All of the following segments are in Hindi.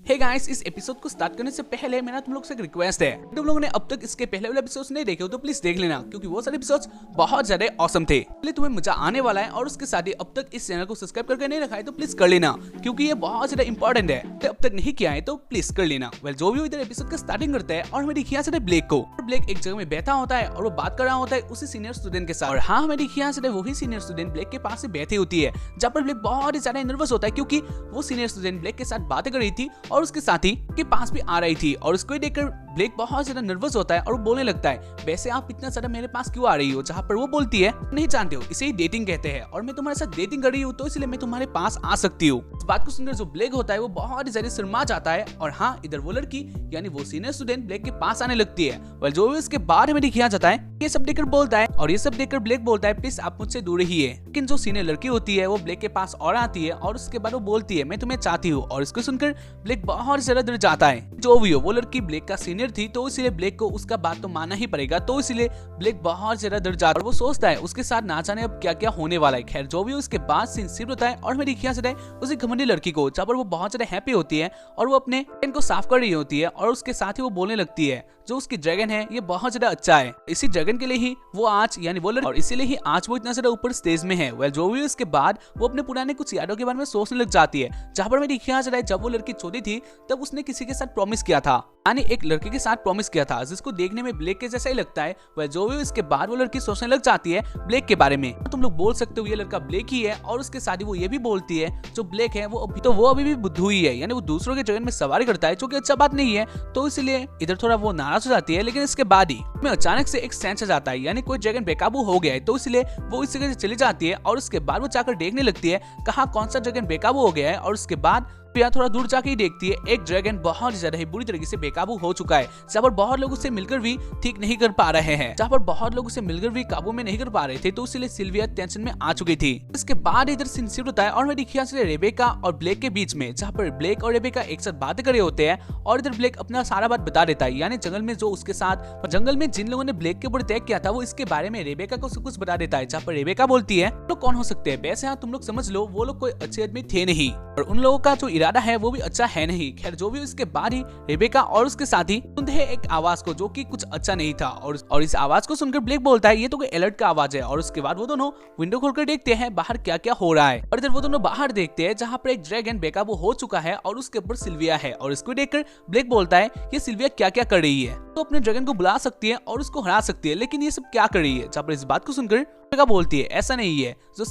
हे गाइस, इस एपिसोड को स्टार्ट करने से पहले मेरा तुम लोग से एक रिक्वेस्ट है। तुम लोगों ने अब तक इसके पहले वाले एपिसोड्स नहीं देखे हो तो प्लीज देख लेना, क्योंकि वो सारे एपिसोड्स बहुत ज्यादा ऑसम थे। इसलिए तुम्हें मजा आने वाला है और उसके साथ ही अब तक इस चैनल को सब्सक्राइब करके नहीं रखा है तो प्लीज कर लेना, क्योंकि ये बहुत ज्यादा इंपॉर्टेंट है। तो अब तक नहीं किया है तो प्लीज कर लेना। वेल, जो भी इधर एपिसोड का स्टार्टिंग करता है और हमें दिखिया से ब्लेक को। ब्लेक एक जगह में बैठा होता है और वो बात कर रहा होता है उसी सीनियर स्टूडेंट के साथ। और हाँ, हमें दिखिया से वही सीनियर स्टूडेंट ब्लेक के पास से बैठी होती है, जहाँ पर ब्लेक बहुत ही ज्यादा नर्वस होता है, क्योंकि वो सीनियर स्टूडेंट ब्लेक के साथ बातें कर रही थी और उसके साथी के पास भी आ रही थी। और उसको देखकर ब्लेक बहुत ज्यादा नर्वस होता है और वो बोलने लगता है, वैसे आप इतना ज्यादा मेरे पास क्यों आ रही हो? जहाँ पर वो बोलती है, नहीं जानते हो, इसे ही डेटिंग कहते हैं और मैं तुम्हारे साथ डेटिंग कर रही हूँ तो इसलिए मैं तुम्हारे पास आ सकती हूँ। इस बात को सुनकर जो ब्लेक होता है वो बहुत ही ज्यादा शर्मा जाता है। और हाँ, इधर वो लड़की यानी वो सीनियर स्टूडेंट ब्लेक के पास आने लगती है। और जो भी उसके बाद हमें दिखाया जाता है, ये सब देखकर बोलता है, और ये सब देखकर ब्लेक बोलता है, प्लीज आप मुझसे दूर ही है। लेकिन जो सीनियर लड़की होती है वो ब्लेक के पास और आती है और उसके बाद वो बोलती है, मैं तुम्हें चाहती हूँ। और इसको सुनकर ब्लेक बहुत ज्यादा डर जाता है। जो भी हो, वो लड़की ब्लेक का सीनियर थी तो इसलिए ब्लेक को उसका बात तो मानना ही पड़ेगा, तो इसलिए ब्लेक बहुत ज्यादा डर जाता है और वो सोचता है उसके साथ ना जाने अब क्या क्या होने वाला है। खैर, जो भी उसके बाद सीन शिफ्ट होता है और हमें दिखाया जाता है उसी घमंडी लड़की को, जहाँ पर वो बहुत ज्यादा हैप्पी होती है और वो अपने ड्रैगन को साफ कर रही होती है। और उसके साथ ही वो बोलने लगती है, जो उसकी ड्रैगन है ये बहुत ज्यादा अच्छा है, इसी ड्रैगन के लिए ही वो आज यानी वो लड़की, और इसीलिए ही आज वो इतना ज्यादा ऊपर स्टेज में है। वेल, जो भी उसके बाद वो अपने पुराने कुछ यादों के बारे में सोचने लग जाती है, जहाँ पर हमें दिखाया जाता है जब वो लड़की छोटी थी तब उसने किसी के साथ प्रॉमिस किया था, यानी एक लड़के के साथ प्रॉमिस किया था जिसको देखने में ब्लेक के जैसा ही लगता है। वह जो भी इसके बाद वो लड़की सोचने लग जाती है ब्लेक के बारे में। तुम लोग बोल सकते हो ये लड़का ब्लेक ही है, और उसके साथ ही वो ये भी बोलती है जो ब्लेक है वो अभी भी बुद्धू ही है, यानी वो दूसरों के ड्रैगन में सवारी करता है, जो कि अच्छा बात नहीं है। तो इसलिए इधर थोड़ा वो नाराज हो जाती है। लेकिन इसके बाद ही में अचानक से एक सेंस आ जाता है, यानी कोई ड्रैगन बेकाबू हो गया है, तो इसलिए वो इस जगह से चली जाती है। और उसके बाद वो जाकर देखने लगती है कहाँ कौन सा ड्रैगन बेकाबू हो गया है। और उसके बाद यहाँ थोड़ा दूर जाके ही देखती है एक ड्रैगन बहुत ज्यादा ही बुरी तरीके से बेकाबू हो चुका है, जहाँ पर बहुत लोग उसे मिलकर भी ठीक नहीं कर पा रहे हैं, जहाँ पर बहुत लोग उसे मिलकर भी काबू में नहीं कर पा रहे थे। तो इसलिए सिल्विया टेंशन में आ चुकी थी। इसके बाद इधर सीन शिफ्ट होता है और हमें दिखाया जाता है रेबेका और ब्लेक के बीच में, जहाँ पर ब्लेक और रेबेका एक साथ बातें कर रहे होते हैं। और इधर ब्लेक अपना सारा बात बता देता है, यानी जंगल में जो उसके साथ जंगल में जिन लोगों ने ब्लेक के ऊपर अटैक किया था वो इसके बारे में रेबेका को सब कुछ बता देता है। जहाँ पर रेबेका बोलती है, लोग कौन हो सकते हैं? वैसे हाँ, तुम लोग समझ लो वो लोग कोई अच्छे आदमी थे नहीं, और उन लोगों का जो इरादा है वो भी अच्छा है नहीं। खैर, जो भी उसके बाद ही रेबेका और उसके साथी सुनते हैं एक आवाज को जो कि कुछ अच्छा नहीं था। और इस आवाज को सुनकर ब्लेक बोलता है, ये तो कोई अलर्ट का आवाज है। और उसके बाद वो दोनों विंडो खोलकर देखते हैं बाहर क्या क्या हो रहा है। और इधर वो दोनों बाहर देखते हैं जहाँ पर एक ड्रैगन बेकाबू हो चुका है और उसके ऊपर सिल्विया है। और इसको देखकर ब्लेक बोलता है, ये सिल्विया क्या क्या कर रही है, तो अपने ड्रैगन को बुला सकती है और उसको हरा सकती है, लेकिन ये सब क्या कर रही है? जहाँ पर इस बात को सुनकर बोलती है, ऐसा नहीं है, जो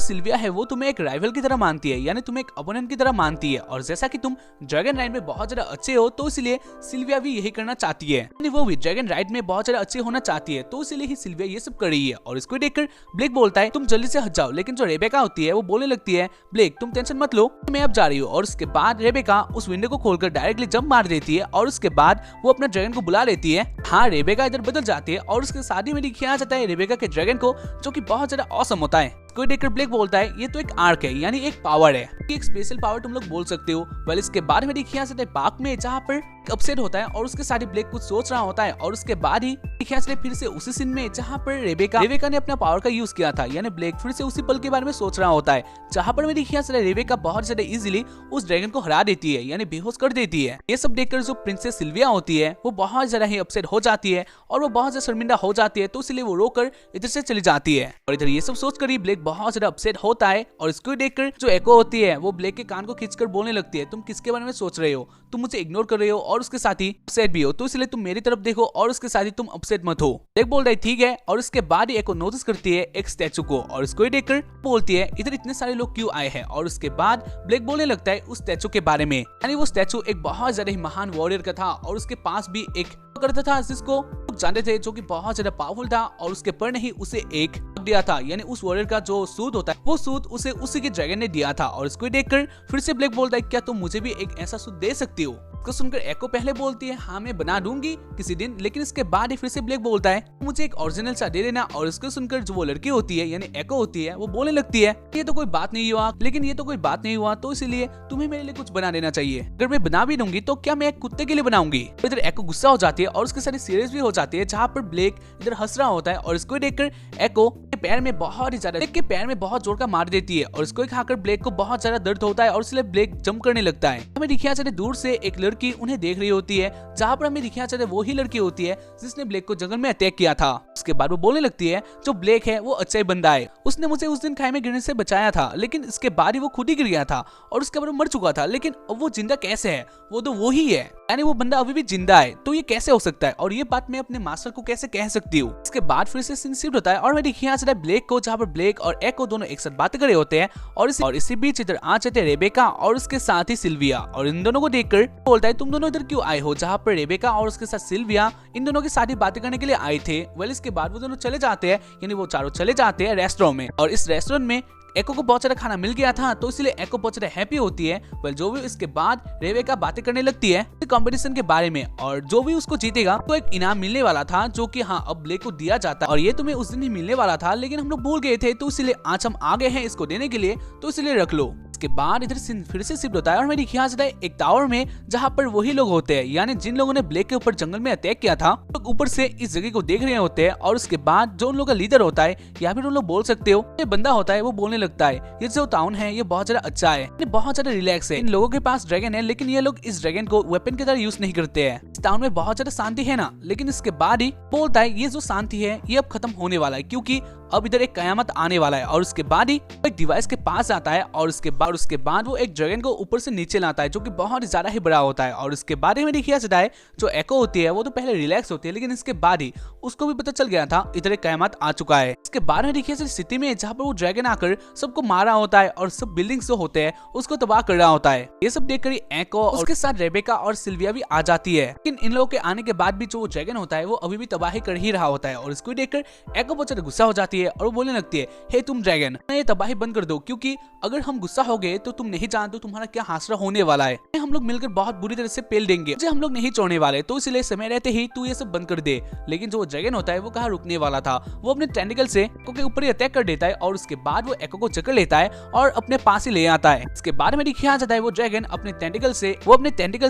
सिल्विया है वो तुम्हें एक राइवल की तरह मानती है, यानी तुम्हें एक अपोनेंट की तरह मानती है। और जैसा कि तुम ड्रैगन राइड में बहुत ज्यादा अच्छे हो तो इसलिए सिल्विया भी यही करना चाहती है, यानी वो भी ड्रैगन राइड में बहुत ज्यादा अच्छे होना चाहती है, तो इसलिए ही सिल्विया ये सब कर रही है। और इसको देखकर ब्लेक बोलता है, तुम जल्दी से हट जाओ। लेकिन जो रेबेका होती है वो बोलने लगती है, ब्लेक तुम टेंशन मत लो, मैं अब जा रही हूँ। और उसके बाद रेबेका उस विंडो को खोलकर डायरेक्टली जंप मार देती है और उसके बाद वो अपना ड्रैगन को बुला लेती है। हाँ, रेबेका इधर बदल जाती है और उसके साथ ही में दिखाया जाता है रेबेका के ड्रैगन को, जो कि बहुत ज्यादा ऑसम होता है। कोई देखकर ब्लेक बोलता है, ये तो एक आर्क है, यानी एक पावर है, एक स्पेशल पावर तुम लोग बोल सकते हो। वेल, इसके बाद में दिखाया जाता है पार्क में, जहाँ पर अपसेट होता है और उसके साथ ही ब्लेक कुछ सोच रहा होता है। और उसके बाद ही दिखाया जाता है फिर से उसी सीन में जहाँ पर रेबेका ने अपना पावर का यूज किया था, यानी ब्लेक फिर से उसी पल के बारे में सोच रहा होता है, जहाँ पर में दिखाया जाता है रेबेका बहुत ज्यादा इजीली उस ड्रैगन को हरा देती है, यानी बेहोश कर देती है। ये सब देखकर जो प्रिंसेस सिल्विया होती है वो बहुत ज्यादा ही अपसेट हो जाती है और वो बहुत ज्यादा शर्मिंदा हो जाती है, तो इसलिए वो रोकर इधर से चली जाती है। और इधर ये सब सोचकर ही ब्लेक बहुत ज्यादा अपसेट होता है। और इसको देखकर जो एको होती है वो ब्लेक के कान को खींचकर बोलने लगती है, तुम किसके बारे में सोच रहे हो? तुम मुझे इग्नोर कर रहे हो और उसके साथ ही अपसेट भी हो, तो इसलिए तुम मेरी तरफ देखो और उसके साथ ही तुम अपसेट मत हो। ब्लेक बोल रही ठीक है। और इसके बाद ही एको नोटिस करती है एक स्टैचू को और इसको देखकर बोलती है, इधर इतने सारे लोग क्यों आए हैं? और उसके बाद ब्लेक बोलने लगता है उस स्टैचू के बारे में, यानी वो स्टैचू एक बहुत ज्यादा ही महान वॉरियर का था और उसके पास भी एक करता था जिसको जानते थे, जो कि बहुत ज्यादा पावरफुल था। और उसके पर ने ही उसे एक दिया था, यानी उस वॉरियर का जो सूट होता है वो सूट उसे उसी के ड्रैगन ने दिया था। और इसको देखकर फिर से ब्लेक बोलता है, क्या तुम मुझे भी एक ऐसा सूट दे सकती हो? इसको सुनकर एको पहले बोलती है हाँ मैं बना दूंगी किसी दिन, लेकिन इसके बाद ही फिर से ब्लेक बोलता है मुझे एक ओरिजिनल सा दे देना। और इसको सुनकर जो वो लड़की होती है यानी एको होती है वो बोलने लगती है ये तो कोई बात नहीं हुआ, लेकिन ये तो कोई बात नहीं हुआ तो इसलिए तुम्हें मेरे लिए कुछ बना देना चाहिए। अगर मैं बना भी दूंगी तो क्या मैं एक कुत्ते के लिए बनाऊंगी। इधर एको गुस्सा हो जाती है और उसके साथ सीरियस भी हो जाती है, जहाँ पर ब्लेक इधर हंस रहा होता है और इसको देखकर एको पैर में बहुत ही ज्यादा के पैर में बहुत जोर का मार देती है और इसको खाकर ब्लेक को बहुत ज्यादा दर्द होता है और इसलिए ब्लेक जंप करने लगता है। हमें दिखाया जाता है दूर से एक लड़की उन्हें देख रही होती है, जहाँ पर हमें दिखाया जाता है वो ही लड़की होती है जिसने ब्लेक को जंगल में अटैक किया था। उसके बाद वो बोलने लगती है जो ब्लेक है वो अच्छा ही बंदा है, उसने मुझे उस दिन खाई में गिरने से बचाया था, लेकिन इसके बाद ही वो खुद ही गिर गया था और उसके बाद वो मर चुका था, लेकिन अब वो जिंदा कैसे है, वो तो वो ही है, यानी वो बंदा अभी भी जिंदा है, तो ये कैसे हो सकता है और ये बात मैं अपने मास्टर को कैसे कह सकती हूँ। इसके बाद फिर से सीन शिफ्ट होता है और मैं दिखाया जाता है ब्लेक को, जहाँ पर ब्लेक और एको दोनों एक साथ बात कर रहे होते हैं और इसी बीच इधर आ जाते हैं रेबेका और उसके साथ ही सिल्विया और इन दोनों को देखकर बोलता है तुम दोनों इधर क्यों आए हो, जहाँ पर रेबेका और उसके साथ सिल्विया इन दोनों की साथ बातें करने के लिए आए थे। वेल इसके बाद वो दोनों चले जाते हैं, यानी वो चारों चले जाते हैं रेस्टोरेंट में और इस रेस्टोरेंट में एको को बहुत सारा खाना मिल गया था तो इसलिए एको बहुत सारा हैप्पी होती है। वेल जो भी इसके बाद रेबेका बातें करने लगती है कंपटीशन के बारे में और जो भी उसको जीतेगा तो एक इनाम मिलने वाला था जो कि हाँ अब ब्लेक को दिया जाता है और ये तुम्हें उस दिन ही मिलने वाला था, लेकिन हम लोग भूल गए थे तो इसलिए आज हम आ गए हैं इसको देने के लिए, तो इसलिए रख लो। इसके बाद इधर फिर से शिफ्ट होता है और मेरी ख्याल से एक टावर में, जहाँ पर वही लोग होते हैं यानी जिन लोगों ने ब्लेक के ऊपर जंगल में अटैक किया था, लोग ऊपर से इस जगह को देख रहे होते हैं और उसके बाद जो उन लोगों का लीडर होता है या फिर उन लोग बोल सकते हो ये बंदा होता है, वो बोलने लगता है ये जो टाउन है ये बहुत ज्यादा अच्छा है, ये बहुत ज्यादा रिलैक्स है, इन लोगों के पास ड्रैगन है लेकिन ये लोग इस ड्रैगन को वेपन की तरह यूज नहीं करते हैं, इस टाउन में बहुत ज्यादा शांति है ना। लेकिन इसके बाद ही बोलता है ये जो शांति है ये अब खत्म होने वाला है क्योंकि अब इधर एक कयामत आने वाला है। और उसके बाद ही एक डिवाइस के पास आता है और उसके बाद वो एक ड्रैगन को ऊपर से नीचे लाता है जो कि बहुत ज्यादा ही बड़ा होता है। और उसके बाद में देखिए जाता है जो एको होती है वो तो पहले रिलैक्स होती है, लेकिन इसके बाद ही उसको भी पता चल गया था इधर एक कयामत आ चुका है। इसके बाद में देखिए सिटी में जहाँ पर वो ड्रैगन आकर सबको मारा होता है और सब बिल्डिंग्स जो होते हैं उसको तबाह कर रहा होता है। ये सब देखकर एको और उसके साथ रेबेका और सिल्विया भी आ जाती है, लेकिन इन लोगों के आने के बाद भी जो ड्रैगन होता है वो अभी भी तबाही कर ही रहा होता है। और इसको देखकर एको बहुत ज्यादा गुस्सा हो जाती है और वो बोलने लगती है हे तुम ड्रैगन ये तबाही बंद कर दो, क्योंकि अगर हम गुस्सा हो गए तो तुम नहीं जानते तुम्हारा क्या हासरा होने वाला है, हम लोग मिलकर बहुत बुरी तरह से पेल देंगे, हम लोग नहीं छोड़ने वाले, तो इसलिए समय रहते ही तू ये सब बंद कर दे। लेकिन जो ड्रैगन होता है वो कहाँ रुकने वाला था, वो अपने टेंटिकल से एको के ऊपर ही अटैक कर देता है और उसके बाद वो एको को जकड़ लेता है और अपने पास ही ले आता है। इसके बाद में दिखाया जाता है वो ड्रैगन अपने टेंटिकल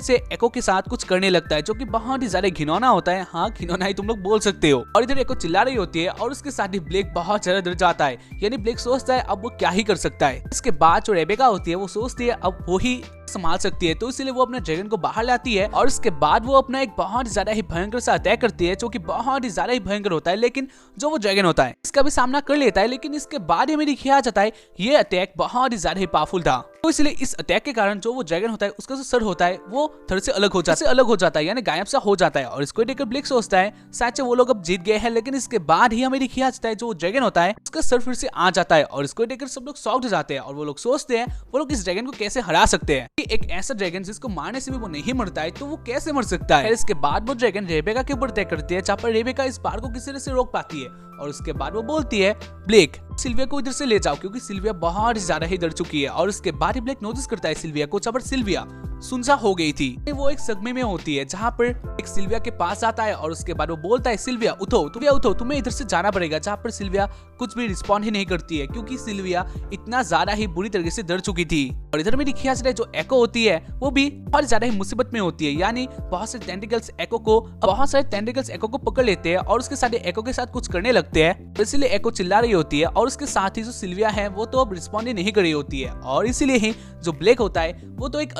से एको के साथ कुछ करने लगता है जो कि बहुत ही ज्यादा घिनौना होता है। हाँ घिनौना ही तुम लोग बोल सकते हो। और इधर एको चिल्ला रही होती है और उसके साथ ही ब्लेक बहुत ज्यादा डर जाता है, यानी ब्लेक सोचता है अब वो क्या ही कर सकता है। इसके बाद जो रेबेका होती है वो सोचती है अब वो ही संभाल सकती है, तो इसलिए वो अपने ड्रैगन को बाहर लाती है और इसके बाद वो अपना एक बहुत ज्यादा ही भयंकर सा अटैक करती है जो कि बहुत ही ज्यादा ही भयंकर होता है। लेकिन जो वो ड्रैगन होता है इसका भी सामना कर लेता है, लेकिन इसके बाद हमें दिखाया जाता है ये अटैक बहुत ही ज्यादा ही पावरफुल था, तो इसलिए इस अटैक के कारण जो वो ड्रैगन होता है उसका जो सर होता है वो थर से अलग हो जाता है यानी गायब सा हो जाता है। और इसको देखकर ब्लेक सोचता है शायद वो लोग अब जीत गए हैं, लेकिन इसके बाद ही हमें दिखाया जाता है जो ड्रैगन होता है उसका सर फिर से आ जाता है और इसको देखकर सब लोग शॉक्ड हो जाते हैं और वो लोग सोचते हैं वो लोग इस ड्रैगन को कैसे हरा सकते हैं। एक ऐसा ड्रैगन जिसको मारने से भी वो नहीं मरता है तो वो कैसे मर सकता है। इसके बाद वो ड्रैगन रेबेका के ऊपर अटैक करती है, जहाँ पर रेबेका इस बार को किसी तरह से रोक पाती है और उसके बाद वो बोलती है ब्लेक सिल्विया को इधर से ले जाओ, क्योंकि सिल्विया बहुत ज्यादा ही डर चुकी है। और उसके बाद ही ब्लेक नोटिस करता है सिल्विया को, जहाँ पर सिल्विया सुनसा हो गई थी। वो एक सदमे में होती है, जहाँ पर एक सिल्विया के पास आता है और उसके बाद वो बोलता है सिल्विया उठो, तुम्हें इधर से जाना पड़ेगा, जहाँ पर सिल्विया कुछ भी रिस्पॉन्ड ही नहीं करती है क्योंकि सिल्विया इतना ज्यादा ही बुरी तरीके से डर चुकी थी। और इधर में दिखाया जाता है जो एको होती है वो भी बहुत ज्यादा ही मुसीबत में होती है, यानी बहुत सारे टेंटिकल्स एको को पकड़ लेते हैं और उसके साथ एको के साथ कुछ करने लगते हैं, इसलिए एको चिल्ला रही होती है और उसके साथ ही जो सिल्विया है वो तो अब रिस्पॉन्ड ही नहीं कर रही होती है। और इसीलिए ही जो ब्लेक होता है वो तो एक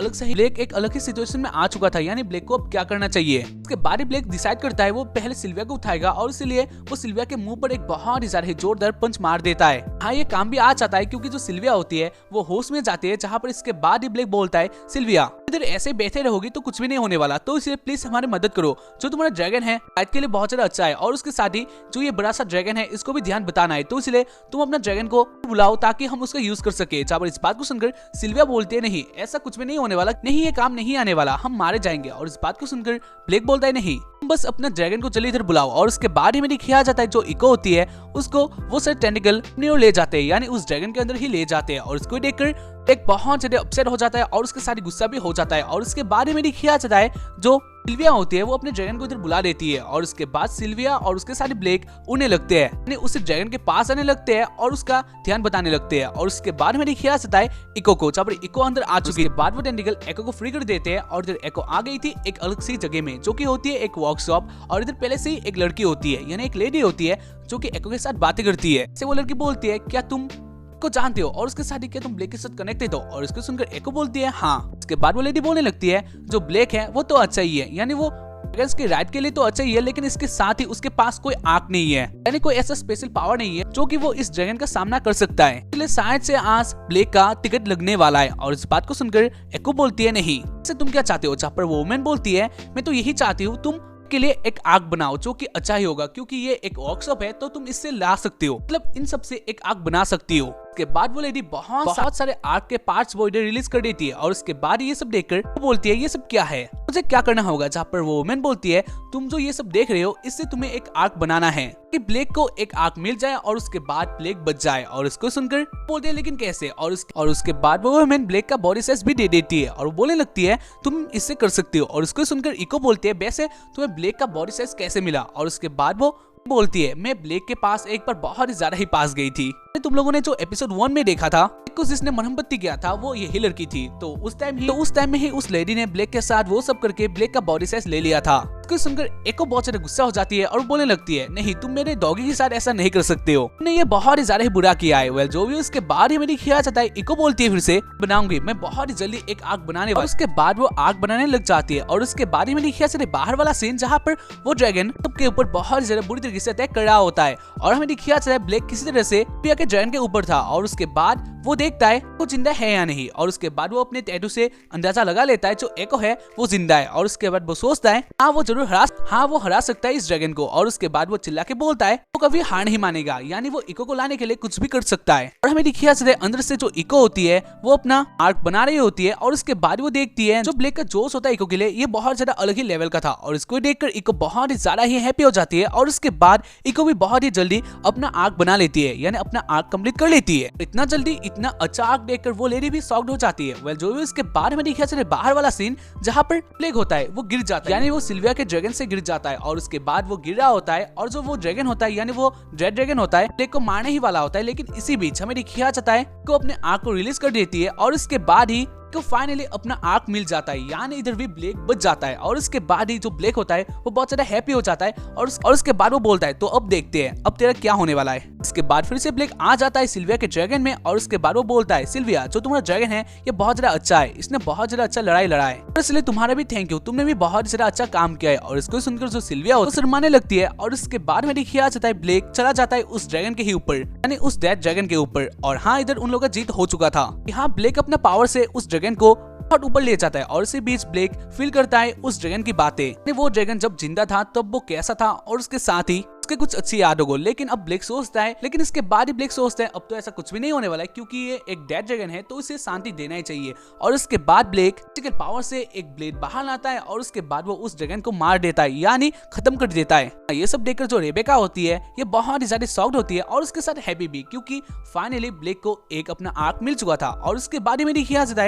अलग ही सिचुएशन में आ चुका था, यानी ब्लेक को अब क्या करना चाहिए। उसके बाद ही ब्लेक डिसाइड करता है वो पहले सिल्विया को उठाएगा और इसलिए वो सिल्विया के मुंह पर एक बहुत ही ज्यादा जोरदार पंच मार देता है। हाँ ये काम भी आ जाता है क्योंकि जो सिल्विया होती है वो होश में जाती है, जहाँ पर इसके बाद ही ब्लेक बोलता है सिल्विया इधर ऐसे बैठे रहोगी तो कुछ भी नहीं होने वाला, तो इसलिए प्लीज हमारी मदद करो, जो तुम्हारा ड्रैगन है आज के लिए बहुत ज्यादा अच्छा है और उसके साथ ही जो ये बड़ा सा ड्रैगन है इसको भी ध्यान बताना है, तो इसलिए तुम अपना ड्रैगन को बुलाओ ताकि हम उसका यूज कर सके। जहाँ पर इस बात को सुनकर सिल्विया बोलती है नहीं ऐसा कुछ भी नहीं होने वाला, नहीं ये काम नहीं आने वाला, हम मारे जाएंगे। और इस बात को सुनकर ब्लेक बोलता है नहीं बस अपना ड्रैगन को जल्दी इधर बुलाओ। और उसके बाद ही मेरी किया जाता है जो इको होती है उसको वो सारे टेंटिकल अपनी ओर ले जाते हैं, यानी उस ड्रैगन के अंदर ही ले जाते हैं। और उसको देखकर एक बहुत ज्यादा अपसेट हो जाता है और उसके साथ गुस्सा भी हो जाता है। और उसके बाद मेरी किया जाता है जो सिल्विया होती है वो अपने ड्रैगन को इधर बुला देती है। और उसके बाद सिल्विया और उसके साथ ब्लेक उड़ने लगते हैं, यानी उस ड्रैगन के पास आने लगते हैं और उसका ध्यान बताने लगते हैं। और उसके बाद मेरी किया जाता है इको को, जब इको अंदर आ चुकी है बाद वो टेंटिकल एको को फ्री कर देते हैं। और इधर एको आ गई थी एक अलग सी जगह में जो की होती है एक वर्कशॉप। और इधर पहले से ही एक लड़की होती है, यानी एक लेडी होती है जो की एको के साथ बातें करती है। वो लड़की बोलती है क्या तुम को जानते हो और उसके साथ क्या तुम ब्लेक के साथ कनेक्टेड हो? और इसको सुनकर एको बोलती है हाँ। उसके बाद वो लेडी बोलने लगती है जो ब्लेक है वो तो अच्छा ही है, यानी वो के राइट के लिए तो अच्छा ही है, लेकिन इसके साथ ही उसके पास कोई आंख नहीं है, यानी कोई ऐसा स्पेशल पावर नहीं है जो कि वो इस ड्रैगन का सामना कर सकता है। इसलिए शायद से आज ब्लेक का टिकट लगने वाला है। और इस बात को सुनकर एको बोलती है नहीं, इससे तुम क्या चाहते हो? जहाँ पर वो वुमेन बोलती है मैं तो यही चाहती हूँ तुम के लिए एक आग बनाओ जो कि अच्छा ही होगा, क्योंकि ये एक वर्कशॉप है तो तुम इससे ला सकते हो, मतलब इन सब से एक आग बना सकती हो। उसके बाद वो लेडी बहुत सारे आग के पार्ट्स वो इधर रिलीज कर देती है। और उसके बाद ये सब देखकर वो बोलती है ये सब क्या है, मुझे क्या करना होगा? जहाँ पर वो वुमेन बोलती है तुम जो ये सब देख रहे हो इससे तुम्हें एक आग बनाना है कि ब्लेक को एक आग मिल जाए और उसके बाद ब्लेक बच जाए। और इसको सुनकर बोलते हैं लेकिन कैसे? और उसके बाद वो वुमेन ब्लेक का बॉडी साइज भी दे देती है और वो बोलने लगती है तुम इससे कर सकते हो। और उसको सुनकर इको बोलती है वैसे तुम्हें ब्लेक का बॉडी साइज कैसे मिला? और उसके बाद वो बोलती है मैं ब्लेक के पास एक बार बहुत ही ज्यादा ही पास गई थी। तुम लोगों ने जो एपिसोड 1 में देखा था जिसने मरहमपट्टी किया था वो यही लड़की थी। तो उस टाइम में ही उस लेडी ने ब्लेक के साथ वो सब करके ब्लेक का बॉडी साइज ले लिया था। इसको सुनकर एको बहुत ज्यादा गुस्सा हो जाती है और बोलने लगती है नहीं तुम मेरे डॉगी के साथ ऐसा नहीं कर सकते हो, तुमने ये बहुत ही ज्यादा ही बुरा किया है। वेल जो भी उसके बाद ही मेरी किया जाता है इको बोलती है फिर से बनाऊंगी मैं बहुत ही जल्दी एक आग बनाने वाली। उसके बाद वो आग बनाने लग जाती है। और उसके बाद ही मेरी किया जाता है बाहर वाला सीन जहाँ पर वो ड्रैगन सबके ऊपर बहुत ज्यादा बुरी तरीके से अटैक कर रहा होता है। और हमें दिखाया जाता है ब्लेक किसी तरह से पिया के ड्रैगन के ऊपर था। और उसके बाद वो देखता है वो जिंदा है या नहीं। और उसके बाद वो अपने टैटू से अंदाजा लगा लेता है जो एको है वो जिंदा है। और उसके बाद वो सोचता है हाँ वो जरूर हरा सकता है इस ड्रैगन को। और उसके बाद वो चिल्ला के बोलता है वो कभी हार नहीं मानेगा, यानी वो इको को लाने के लिए कुछ भी कर सकता है। और हमें दिखाया जाता है अंदर से जो इको होती है वो अपना आर्क बना रही होती है। और उसके बाद वो देखती है जो ब्लेक का जोश होता है इको के लिए ये बहुत ज्यादा अलग ही लेवल का था। और इसको देखकर इको बहुत ही ज्यादा ही हैप्पी हो जाती है। और उसके बाद इको भी बहुत ही जल्दी अपना आर्क बना लेती है, यानी अपना आर्क कंप्लीट कर लेती है। इतना जल्दी इतना अच्छा आर्क देखकर वो लेडी भी शॉक्ड हो जाती है। वेल जो भी उसके बाद हमें दिखाया जाता है बाहर वाला सीन जहाँ पर ब्लेक होता है वो गिर जाता है, यानी वो सिल्विया के ड्रैगन से गिर जाता है। और उसके बाद वो गिर रहा होता है और जो वो ड्रैगन होता है यानी वो रेड ड्रैगन होता है ब्लेक को मारने ही वाला होता है। लेकिन इसी बीच हमें दिखाया जाता है को अपने आंख को रिलीज कर देती है। और उसके बाद ही को फाइनली अपना आर्क मिल जाता है, यानी इधर भी ब्लेक बच जाता है। और उसके बाद ही जो ब्लेक होता है वो बहुत ज्यादा हैप्पी हो जाता है। और उसके बाद वो बोलता है तो अब देखते हैं अब तेरा क्या होने वाला है। इसके बाद फिर से ब्लेक आ जाता है सिल्विया के ड्रैगन में। और उसके बाद वो बोलता है सिल्विया जो तुम्हारा ड्रैगन है ये बहुत ज्यादा अच्छा है, इसने बहुत ज्यादा अच्छा लड़ाई लड़ा है, इसलिए तुम्हारा भी थैंक यू, तुमने भी बहुत ज्यादा अच्छा काम किया है। और इसको सुनकर जो सिल्विया वो शर्माने लगती है। और उसके बाद में दिखाया जाता है ब्लेक चला जाता है उस ड्रैगन के ही ऊपर, यानी उस डेड ड्रैगन के ऊपर। और हाँ इधर उन लोगों का जीत हो चुका था। यहाँ ब्लेक अपना पावर से उस ड्रैगन को बहुत ऊपर ले जाता है। और इसी बीच ब्लेक फील करता है उस ड्रैगन की बातें, वो ड्रैगन जब जिंदा था तब वो कैसा था और उसके साथ ही उसके कुछ अच्छी याद होगी। लेकिन अब ब्लेक सोचता है, लेकिन इसके बाद ही ब्लेक सोचता है अब तो ऐसा कुछ भी नहीं होने वाला है क्योंकि ये एक डेड ड्रैगन है तो इसे शांति देना ही चाहिए। और उसके बाद ब्लेक के पावर से एक ब्लेड बाहर लाता है और उसके बाद वो उस ड्रैगन को मार देता है, यानी खत्म कर देता है। ये सब देखकर जो रेबेका होती है ये बहुत ही ज्यादा शॉक्ड होती है और उसके साथ हैप्पी भी, क्योंकि फाइनली ब्लेक को एक अपना आर्क मिल चुका था। और उसके बाद में दिखाया जाता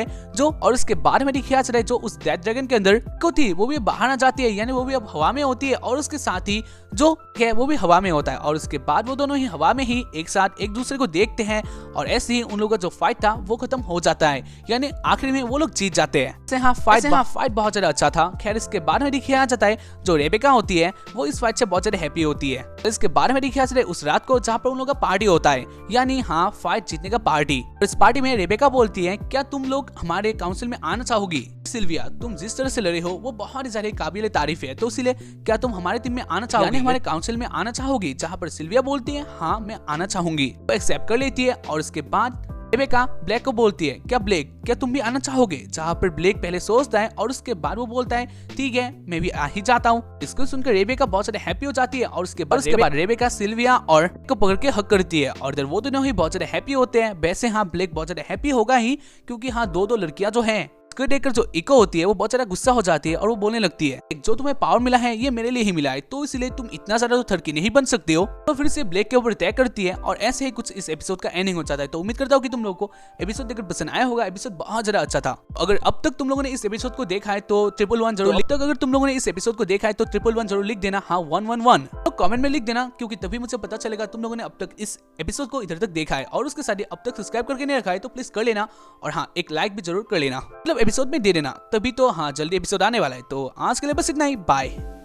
है जो उस डेड ड्रैगन के अंदर को थी वो भी बाहर आ जाती है, यानी वो भी अब हवा में होती है। और उसके साथ ही जो है वो भी हवा में होता है। और उसके बाद वो दोनों ही हवा में ही एक साथ एक दूसरे को देखते हैं। और ऐसे ही उन लोगों का जो फाइट था वो खत्म हो जाता है, यानी आखिर में वो लोग जीत जाते हैं। फाइट बहुत ज्यादा अच्छा था। खैर इसके बाद में दिखाया जाता है जो रेबेका होती है वो इस फाइट से बहुत ज्यादा हैप्पी होती है। इसके बाद में दिखाया जाता है उस रात को जहाँ पर उन लोगों का पार्टी होता है, यानी हाँ फाइट जीतने का पार्टी। इस पार्टी में रेबेका बोलती है क्या तुम लोग हमारे काउंसिल में आना चाहोगी? सिल्विया तुम जिस तरह से लड़े हो वो बहुत ही ज्यादा काबिल तारीफ है, तो इसलिए क्या तुम हमारे टीम में आना चाहोगी, यानी हमारे काउंसिल में आना चाहोगी? जहाँ पर सिल्विया बोलती है हाँ मैं आना चाहूंगी, वो एक्सेप्ट कर लेती है। और इसके बाद रेबेका ब्लैक को बोलती है क्या तुम भी आना चाहोगे? जहाँ पर ब्लैक पहले सोचता है और उसके बाद वो बोलता है ठीक है मैं भी आ ही जाता हूँ। इसको सुनकर रेबेका बहुत ज्यादा हैप्पी हो जाती है। और उसके बाद रेबेका सिल्विया और को पकड़ के हक करती है और वो दोनों ही बहुत ज्यादा हैप्पी होते हैं। वैसे हाँ ब्लैक बहुत ज्यादा हैप्पी होगा ही क्योंकि हाँ दो लड़कियां जो हैं उसको देखकर जो इको होती है वो बहुत ज्यादा गुस्सा हो जाती है और वो बोलने लगती है जो तुम्हें पावर मिला है ये मेरे लिए ही मिला है, तो इसलिए तुम इतना ज्यादा तो थर्की नहीं बन सकते हो। तो फिर से ब्लेक के ऊपर अटैक करती है और ऐसे ही कुछ इस एपिसोड का एंडिंग हो जाता है। तो उम्मीद करता हूँ कि तुम लोगों को एपिसोड देखकर पसंद आया होगा। एपिसोड बहुत ज्यादा अच्छा था। अगर अब तक तुम लोगों ने इस एपिसोड को देखा है तो 111 जरूर लिख। अगर तुम लोगों ने इस एपिसोड को देखा है तो 111 जरूर लिख देना। हाँ 111 तो कमेंट में लिख देना, क्योंकि तभी मुझे पता चलेगा तुम लोगों ने अब तक इस एपिसोड को इधर तक देखा है। और उसके साथ अब तक सब्सक्राइब करके नहीं रखा है तो प्लीज कर लेना, और हाँ एक लाइक भी जरूर कर लेना, मतलब एपिसोड में दे देना, तभी तो हाँ जल्दी एपिसोड आने वाला है। तो आज के लिए बस इतना ही, बाय।